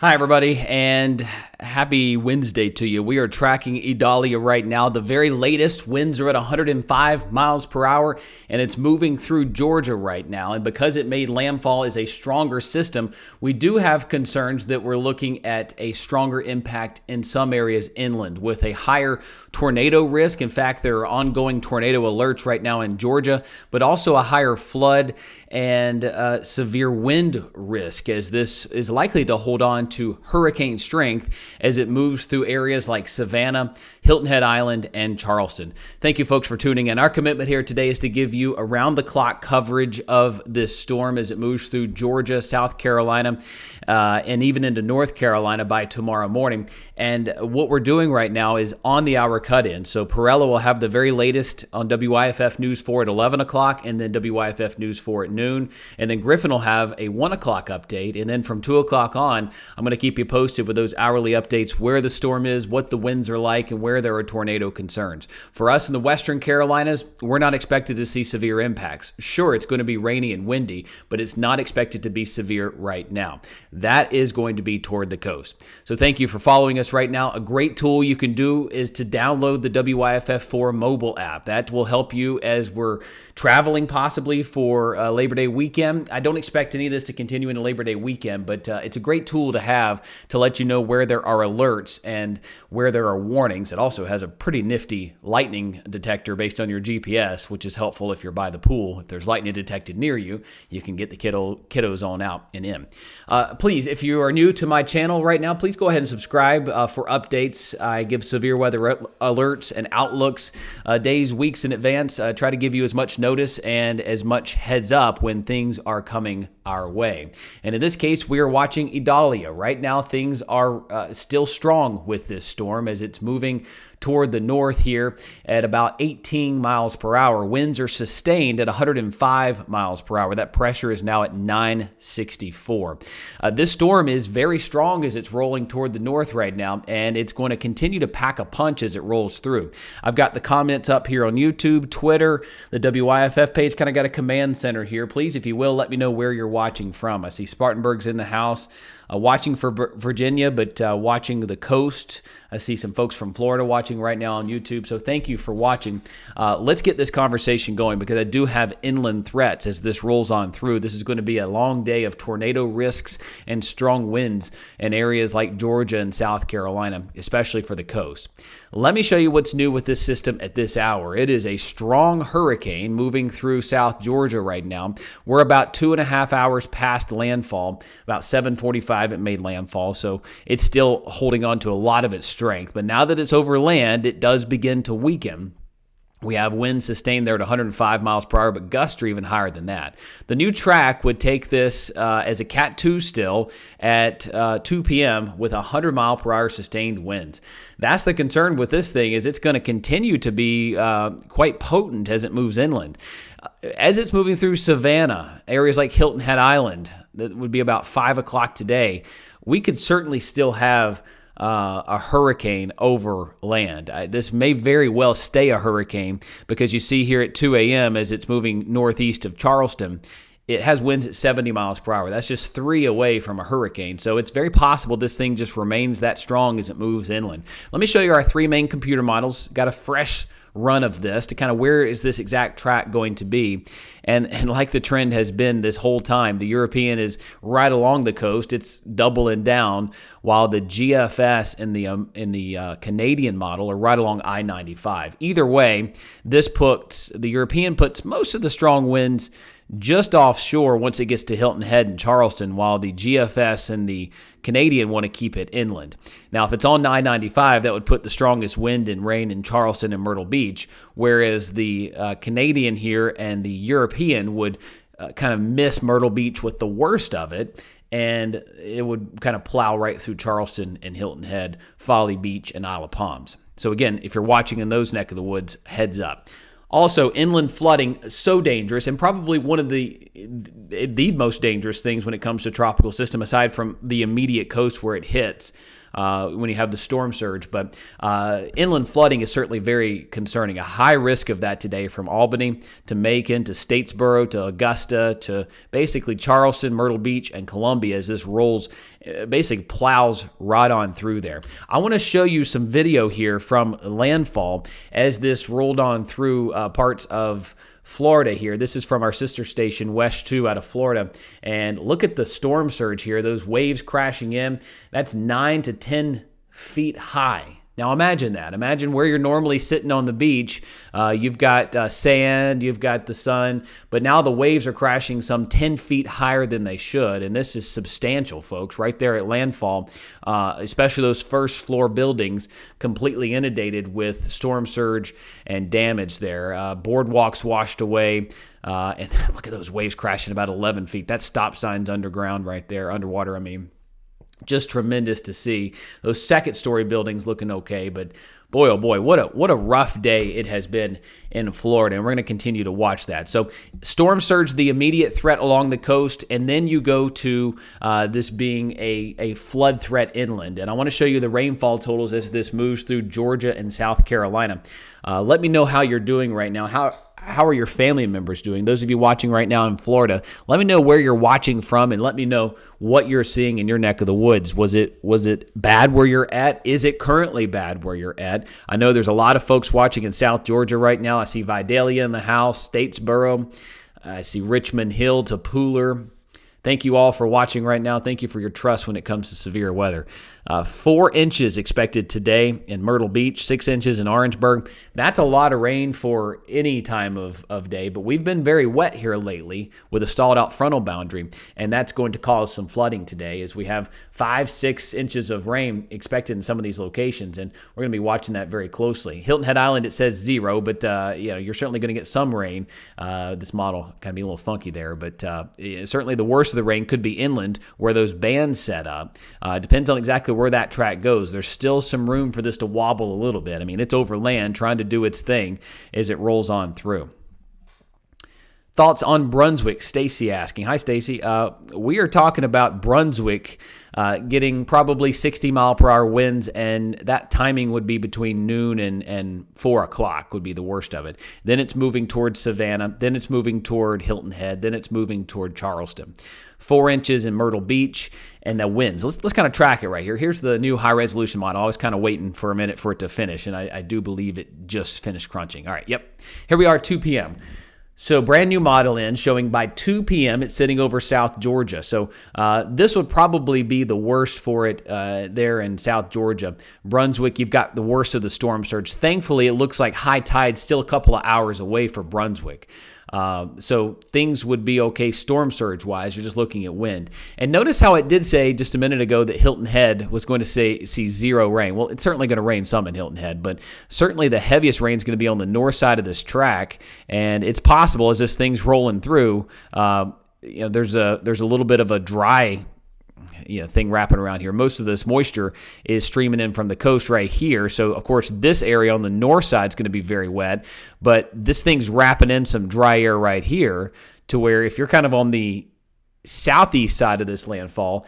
Hi, everybody, and happy Wednesday to you. We are tracking Idalia right now. The very latest winds are at 105 miles per hour, and it's moving through Georgia right now. And because it made landfall as a stronger system, we do have concerns that we're looking at a stronger impact in some areas inland with a higher tornado risk. In fact, there are ongoing tornado alerts right now in Georgia, but also a higher flood and severe wind risk, as this is likely to hold on to hurricane strength as it moves through areas like Savannah, Hilton Head Island, and Charleston. Thank you, folks, for tuning in. Our commitment here today is to give you around-the-clock coverage of this storm as it moves through Georgia, South Carolina, and even into North Carolina by tomorrow morning. And what we're doing right now is on-the-hour cut-in. So Perella will have the very latest on WYFF News 4 at 11 o'clock, and then WYFF News 4 at noon. And then Griffin will have a 1 o'clock update. And then from 2 o'clock on, I'm going to keep you posted with those hourly updates, where the storm is, what the winds are like, and where there are tornado concerns. For us in the Western Carolinas, we're not expected to see severe impacts. Sure, it's going to be rainy and windy, but it's not expected to be severe right now. That is going to be toward the coast. So thank you for following us right now. A great tool you can do is to download the WYFF4 mobile app. That will help you as we're traveling possibly for Labor Day weekend. I don't expect any of this to continue into Labor Day weekend, but it's a great tool to have to let you know where there are alerts and where there are warnings. It also has a pretty nifty lightning detector based on your GPS, which is helpful if you're by the pool. If there's lightning detected near you, you can get the kiddos on out and in. Please, if you are new to my channel right now, please go ahead and subscribe for updates. I give severe weather alerts and outlooks days, weeks in advance. Try to give you as much notice and as much heads up when things are coming our way. And in this case, we are watching Idalia. Right now, things are still strong with this storm as it's moving toward the north here at about 18 miles per hour. Winds are sustained at 105 miles per hour. That pressure is now at 964. This storm is very strong as it's rolling toward the north right now, and it's going to continue to pack a punch as it rolls through. I've got the comments up here on YouTube, Twitter, the WYFF page, kind of got a command center here. Please, if you will, let me know where you're watching from. I see Spartanburg's in the house. Watching for Virginia, but watching the coast. I see some folks from Florida watching right now on YouTube, so thank you for watching. Let's get this conversation going because I do have inland threats as this rolls on through. This is going to be a long day of tornado risks and strong winds in areas like Georgia and South Carolina, especially for the coast. Let me show you what's new with this system at this hour. It is a strong hurricane moving through South Georgia right now. We're about 2.5 hours past landfall. About 7:45 it made landfall, so it's still holding on to a lot of its strength. But now that it's over land, it does begin to weaken. We have winds sustained there at 105 miles per hour, but gusts are even higher than that. The new track would take this as a Cat 2 still at 2 p.m. with 100 mile per hour sustained winds. That's the concern with this thing, is it's going to continue to be quite potent as it moves inland. As it's moving through Savannah, areas like Hilton Head Island, that would be about 5 o'clock today, we could certainly still have a hurricane over land. This may very well stay a hurricane because you see here at 2 a.m. as it's moving northeast of Charleston, it has winds at 70 miles per hour. That's just 3 away from a hurricane. So it's very possible this thing just remains that strong as it moves inland. Let me show you our 3 main computer models. Got a fresh run of this to kind of where is this exact track going to be. And like the trend has been this whole time, the European is right along the coast. It's doubling down, while the GFS and the Canadian model are right along I-95. Either way, the European puts most of the strong winds just offshore once it gets to Hilton Head and Charleston, while the GFS and the Canadian want to keep it inland. Now, if it's on I-95, that would put the strongest wind and rain in Charleston and Myrtle Beach, whereas the Canadian here and the European would kind of miss Myrtle Beach with the worst of it, and it would kind of plow right through Charleston and Hilton Head, Folly Beach, and Isle of Palms. So again, if you're watching in those neck of the woods, heads up. Also, inland flooding, so dangerous, and probably one of the the most dangerous things when it comes to tropical system, aside from the immediate coast where it hits. When you have the storm surge. But inland flooding is certainly very concerning. A high risk of that today from Albany to Macon to Statesboro to Augusta to basically Charleston, Myrtle Beach, and Columbia as this rolls, basically plows right on through there. I want to show you some video here from Landfall as this rolled on through parts of Florida here. This is from our sister station, West 2 out of Florida. And look at the storm surge here. Those waves crashing in. That's 9 to 10 feet high. Now imagine that. Imagine where you're normally sitting on the beach. You've got sand, you've got the sun, but now the waves are crashing some 10 feet higher than they should. And this is substantial, folks, right there at Landfall, especially those first floor buildings completely inundated with storm surge and damage there. Boardwalks washed away. And look at those waves crashing about 11 feet. That stop sign's underground right there, underwater, I mean. Just tremendous to see. Those second-story buildings looking okay, but boy, oh boy, what a rough day it has been in Florida, and we're going to continue to watch that. So storm surge, the immediate threat along the coast, and then you go to this being a flood threat inland. And I want to show you the rainfall totals as this moves through Georgia and South Carolina. Let me know how you're doing right now. How are your family members doing? Those of you watching right now in Florida, let me know where you're watching from and let me know what you're seeing in your neck of the woods. Was it bad where you're at? Is it currently bad where you're at? I know there's a lot of folks watching in South Georgia right now. I see Idalia in the house, Statesboro. I see Richmond Hill to Pooler. Thank you all for watching right now. Thank you for your trust when it comes to severe weather. 4 inches expected today in Myrtle Beach, 6 inches in Orangeburg. That's a lot of rain for any time of day, but we've been very wet here lately with a stalled out frontal boundary, and that's going to cause some flooding today as we have 5-6 inches of rain expected in some of these locations, and we're going to be watching that very closely. Hilton Head Island, it says 0, but you're certainly going to get some rain. This model kind of be a little funky there, but certainly the worst of the rain could be inland where those bands set up. Depends on exactly where that track goes. There's still some room for this to wobble a little bit. I mean, it's over land trying to do its thing as it rolls on through. Thoughts on Brunswick? Stacy asking. Hi, Stacy. We are talking about Brunswick getting probably 60-mile-per-hour winds, and that timing would be between noon and 4 o'clock would be the worst of it. Then it's moving towards Savannah. Then it's moving toward Hilton Head. Then it's moving toward Charleston. 4 inches in Myrtle Beach, and the winds. Let's kind of track it right here. Here's the new high-resolution model. I was kind of waiting for a minute for it to finish, and I do believe it just finished crunching. All right, yep. Here we are, 2 p.m. So brand new model in showing by 2 p.m. it's sitting over South Georgia. So this would probably be the worst for it there in South Georgia. Brunswick, you've got the worst of the storm surge. Thankfully, it looks like high tide's still a couple of hours away for Brunswick. So things would be okay storm surge wise. You're just looking at wind. And notice how it did say just a minute ago that Hilton Head was going to see 0 rain. Well, it's certainly going to rain some in Hilton Head, but certainly the heaviest rain is going to be on the north side of this track. And it's possible as this thing's rolling through, there's a little bit of a dry thing wrapping around here. Most of this moisture is streaming in from the coast right here. So, of course, this area on the north side is going to be very wet, but this thing's wrapping in some dry air right here to where if you're kind of on the southeast side of this landfall,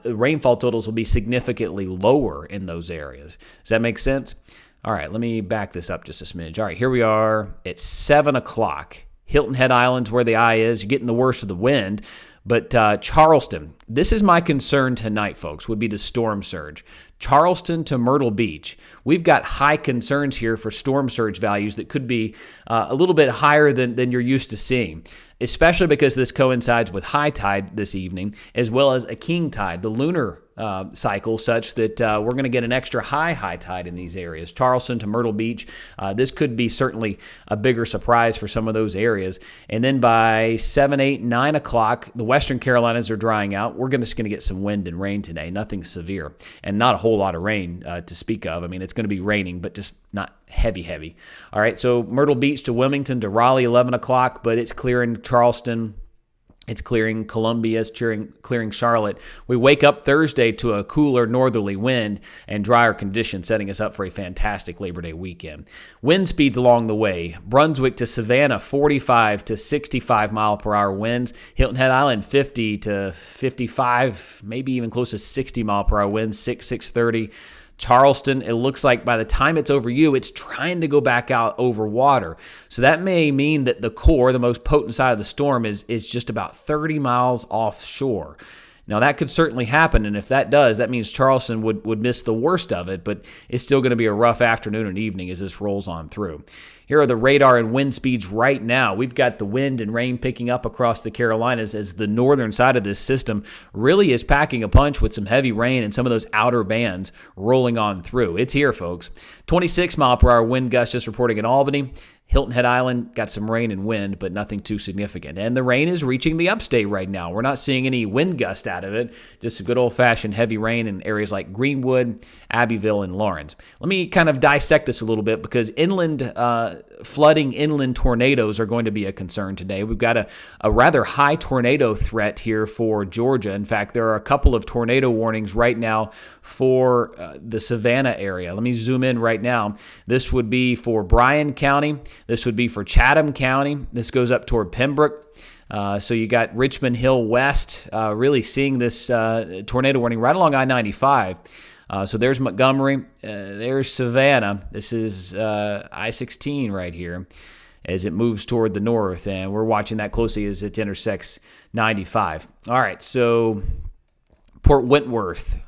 rainfall totals will be significantly lower in those areas. Does that make sense? All right, let me back this up just a smidge. All right, here we are at 7 o'clock. Hilton Head Island's where the eye is. You're getting the worst of the wind. But Charleston, this is my concern tonight, folks, would be the storm surge. Charleston to Myrtle Beach, we've got high concerns here for storm surge values that could be a little bit higher than you're used to seeing, especially because this coincides with high tide this evening, as well as a king tide, the lunar cycle, such that we're going to get an extra high tide in these areas. Charleston to Myrtle Beach, this could be certainly a bigger surprise for some of those areas. And then by 7, 8, 9 o'clock, the western Carolinas are drying out. We're just going to get some wind and rain today, nothing severe, and not a whole lot of rain to speak of. I mean, it's going to be raining, but just not heavy. All right, so Myrtle Beach to Wilmington to Raleigh, 11 o'clock, but it's clear in Charleston. It's clearing Columbia, it's clearing Charlotte. We wake up Thursday to a cooler northerly wind and drier conditions, setting us up for a fantastic Labor Day weekend. Wind speeds along the way. Brunswick to Savannah, 45 to 65 mile per hour winds. Hilton Head Island, 50 to 55, maybe even close to 60 mile per hour winds, 630. Charleston, it looks like by the time it's over you, it's trying to go back out over water. So that may mean that the core, the most potent side of the storm, is just about 30 miles offshore. Now, that could certainly happen, and if that does, that means Charleston would miss the worst of it, but it's still going to be a rough afternoon and evening as this rolls on through. Here are the radar and wind speeds right now. We've got the wind and rain picking up across the Carolinas as the northern side of this system really is packing a punch with some heavy rain and some of those outer bands rolling on through. It's here, folks. 26 mile per hour wind gusts just reporting in Albany. Hilton Head Island got some rain and wind, but nothing too significant. And the rain is reaching the upstate right now. We're not seeing any wind gust out of it, just a good old-fashioned heavy rain in areas like Greenwood, Abbeville, and Lawrence. Let me kind of dissect this a little bit because inland flooding, inland tornadoes are going to be a concern today. We've got a rather high tornado threat here for Georgia. In fact, there are a couple of tornado warnings right now for the Savannah area. Let me zoom in right now. This would be for Bryan County. This would be for Chatham County. This goes up toward Pembroke. So you got Richmond Hill West really seeing this tornado warning right along I-95. So there's Montgomery. There's Savannah. This is I-16 right here as it moves toward the north. And we're watching that closely as it intersects 95. All right, so Port Wentworth.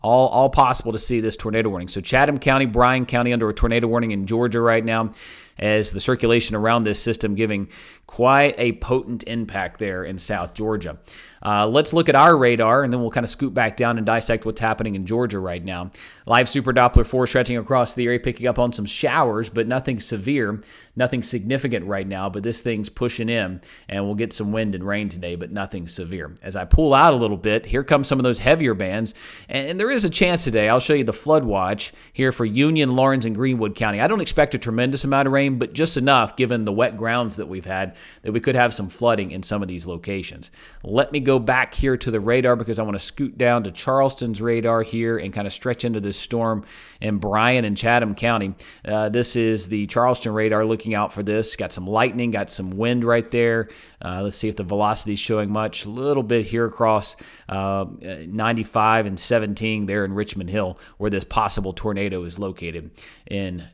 All possible to see this tornado warning. So Chatham County, Bryan County under a tornado warning in Georgia right now as the circulation around this system giving quite a potent impact there in South Georgia. Let's look at our radar, and then we'll kind of scoot back down and dissect what's happening in Georgia right now. Live Super Doppler 4 stretching across the area, picking up on some showers, but nothing severe, nothing significant right now, but this thing's pushing in, and we'll get some wind and rain today, but nothing severe. As I pull out a little bit, here come some of those heavier bands, and there is a chance today. I'll show you the flood watch here for Union, Lawrence, and Greenwood County. I don't expect a tremendous amount of rain, but just enough, given the wet grounds that we've had, that we could have some flooding in some of these locations. Let me go back here to the radar because I want to scoot down to Charleston's radar here and kind of stretch into this storm in Bryan and Chatham County. This is the Charleston radar looking out for this. Got some lightning, got some wind right there. Let's see if the velocity is showing much. A little bit here across 95 and 17 there in Richmond Hill where this possible tornado is located in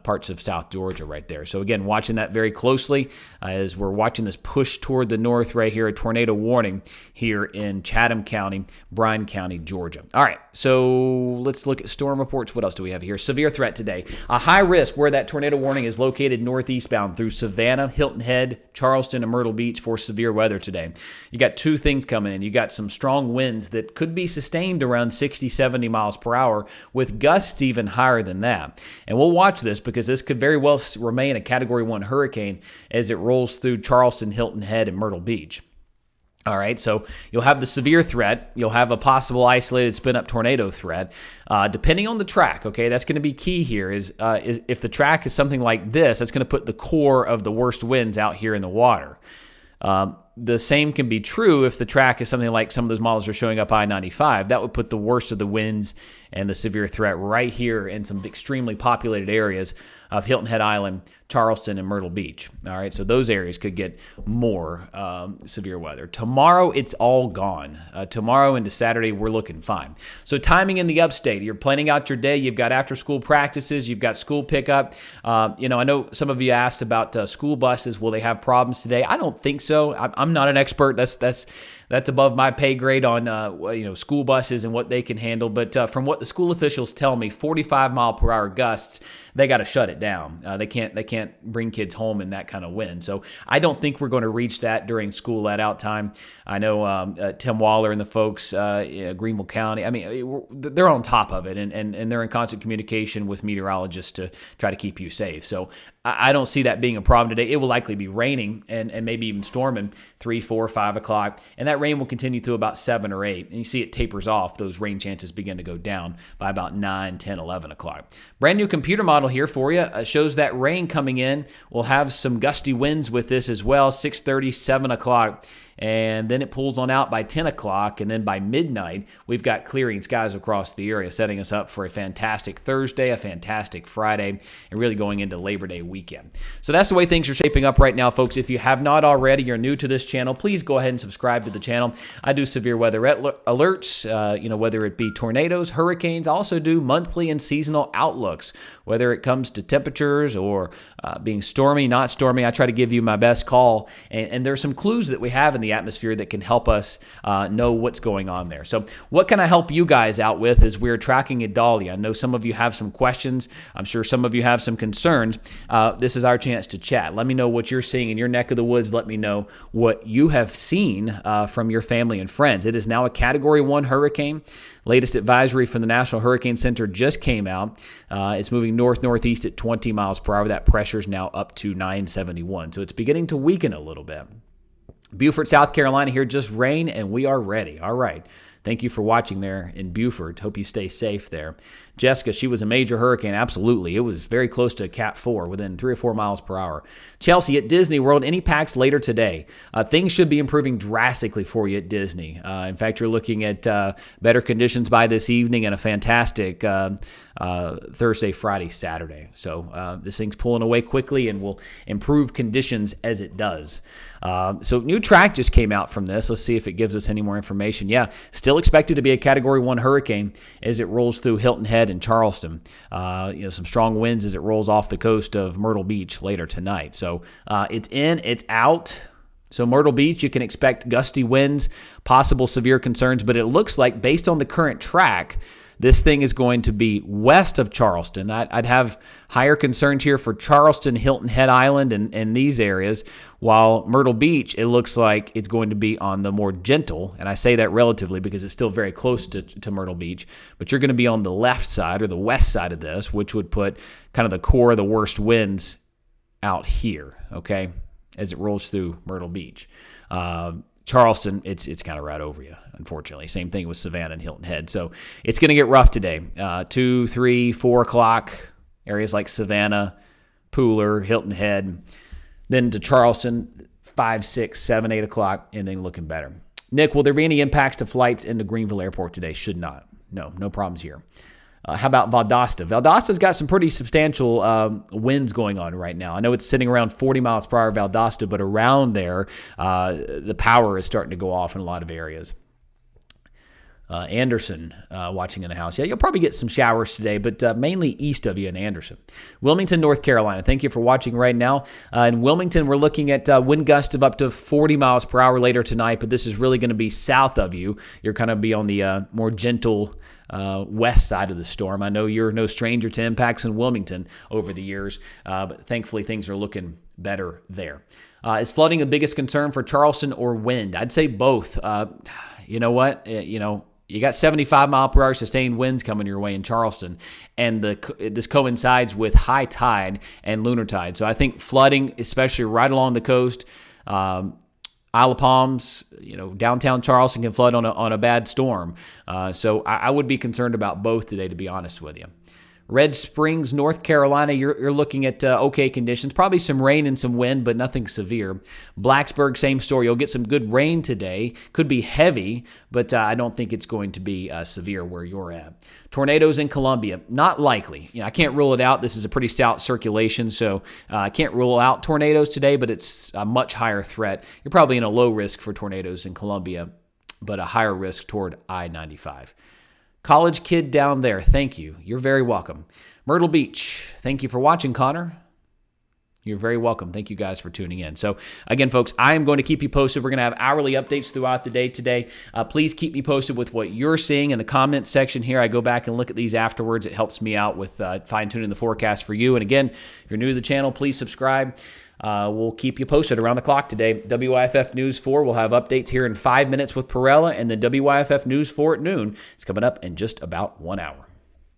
parts of South Georgia right there. So again, watching that very closely as we're watching this push toward the north right here, a tornado warning here in Chatham County, Bryan County, Georgia. All right, so let's look at storm reports. What else do we have here? Severe threat today. A high risk where that tornado warning is located northeastbound through Savannah, Hilton Head, Charleston, and Myrtle Beach for severe weather today. You got two things coming in. You got some strong winds that could be sustained around 60, 70 miles per hour with gusts even higher than that. And we'll watch this because this could very well remain a Category 1 hurricane as it rolls through Charleston, Hilton Head, and Myrtle Beach. All right, so you'll have the severe threat. You'll have a possible isolated spin-up tornado threat. Depending on the track, okay, that's going to be key here is if the track is something like this, that's going to put the core of the worst winds out here in the water. The same can be true if the track is something like some of those models are showing up I-95. That would put the worst of the winds and the severe threat right here in some extremely populated areas of Hilton Head Island, Charleston, and Myrtle Beach. All right, so those areas could get more severe weather. Tomorrow, it's all gone. Tomorrow into Saturday, we're looking fine. So timing in the upstate, you're planning out your day. You've got after-school practices. You've got school pickup. I know some of you asked about school buses. Will they have problems today? I don't think so. I'm not an expert. That's above my pay grade on school buses and what they can handle. But from what the school officials tell me, 45 mile per hour gusts, they got to shut it down. They can't bring kids home in that kind of wind. So I don't think we're going to reach that during school let-out time. I know Tim Waller and the folks Greenville County. I mean, they're on top of it, and they're in constant communication with meteorologists to try to keep you safe. So I don't see that being a problem today. It will likely be raining and maybe even storming 3, 4, 5 o'clock. And that rain will continue through about 7 or 8. And you see it tapers off. Those rain chances begin to go down by about 9, 10, 11 o'clock. Brand new computer model here for you. Shows that rain coming in. We'll have some gusty winds with this as well, 6:30, 7 o'clock. And then it pulls on out by 10 o'clock, and then by midnight, we've got clearing skies across the area, setting us up for a fantastic Thursday, a fantastic Friday, and really going into Labor Day weekend. So that's the way things are shaping up right now, folks. If you have not already, you're new to this channel, please go ahead and subscribe to the channel. I do severe weather alerts, whether it be tornadoes, hurricanes. I also do monthly and seasonal outlooks, whether it comes to temperatures or being stormy, not stormy. I try to give you my best call, and there's some clues that we have in the atmosphere that can help us know what's going on there. So what can I help you guys out with as we're tracking Idalia? I know some of you have some questions. I'm sure some of you have some concerns. This is our chance to chat. Let me know what you're seeing in your neck of the woods. Let me know what you have seen from your family and friends. It is now a Category 1 hurricane. Latest advisory from the National Hurricane Center just came out. It's moving north-northeast at 20 miles per hour. That pressure is now up to 971. So it's beginning to weaken a little bit. Beaufort, South Carolina here, just rain, and we are ready. All right. Thank you for watching there in Beaufort. Hope you stay safe there. Jessica, she was a major hurricane. Absolutely. It was very close to Cat 4, within 3 or 4 miles per hour. Chelsea, at Disney World, any packs later today? Things should be improving drastically for you at Disney. In fact, you're looking at better conditions by this evening and a fantastic Thursday, Friday, Saturday. So this thing's pulling away quickly and will improve conditions as it does. So new track just came out from this. Let's see if it gives us any more information. Yeah, still expected to be a Category 1 hurricane as it rolls through Hilton Head and Charleston. Some strong winds as it rolls off the coast of Myrtle Beach later tonight. So it's in, it's out. So Myrtle Beach, you can expect gusty winds, possible severe concerns, but it looks like based on the current track, this thing is going to be west of Charleston. I'd have higher concerns here for Charleston, Hilton Head Island, and these areas, while Myrtle Beach, it looks like it's going to be on the more gentle, and I say that relatively because it's still very close to Myrtle Beach, but you're going to be on the left side or the west side of this, which would put kind of the core of the worst winds out here, okay, as it rolls through Myrtle Beach. Charleston, it's kind of right over you, unfortunately. Same thing with Savannah and Hilton Head. So it's going to get rough today. 2, 3, 4 o'clock, areas like Savannah, Pooler, Hilton Head. Then to Charleston, 5, 6, 7, 8 o'clock, and then looking better. Nick, will there be any impacts to flights into Greenville Airport today? Should not. No problems here. How about Valdosta? Valdosta's got some pretty substantial winds going on right now. I know it's sitting around 40 miles per hour, Valdosta, but around there, the power is starting to go off in a lot of areas. Anderson watching in the house. Yeah, you'll probably get some showers today, but mainly east of you in Anderson. Wilmington, North Carolina. Thank you for watching right now. In Wilmington, we're looking at wind gusts of up to 40 miles per hour later tonight, but this is really going to be south of you. You're kind of be on the more gentle west side of the storm. I know you're no stranger to impacts in Wilmington over the years, but thankfully things are looking better there. Is flooding the biggest concern for Charleston or wind? I'd say both. You know what? You got 75 mile per hour sustained winds coming your way in Charleston, and this coincides with high tide and lunar tide. So I think flooding, especially right along the coast, Isle of Palms, downtown Charleston can flood on a bad storm. So I would be concerned about both today, to be honest with you. Red Springs, North Carolina, you're looking at okay conditions. Probably some rain and some wind, but nothing severe. Blacksburg, same story. You'll get some good rain today. Could be heavy, but I don't think it's going to be severe where you're at. Tornadoes in Columbia, not likely. I can't rule it out. This is a pretty stout circulation, so I can't rule out tornadoes today, but it's a much higher threat. You're probably in a low risk for tornadoes in Columbia, but a higher risk toward I-95. College kid down there, thank you. You're very welcome. Myrtle Beach, thank you for watching, Connor. You're very welcome. Thank you guys for tuning in. So again, folks, I am going to keep you posted. We're going to have hourly updates throughout the day today. Please keep me posted with what you're seeing in the comments section here. I go back and look at these afterwards. It helps me out with fine-tuning the forecast for you. And again, if you're new to the channel, please subscribe. We'll keep you posted around the clock today. WYFF News 4 will have updates here in 5 minutes with Perella, and then WYFF News 4 at noon is coming up in just about 1 hour.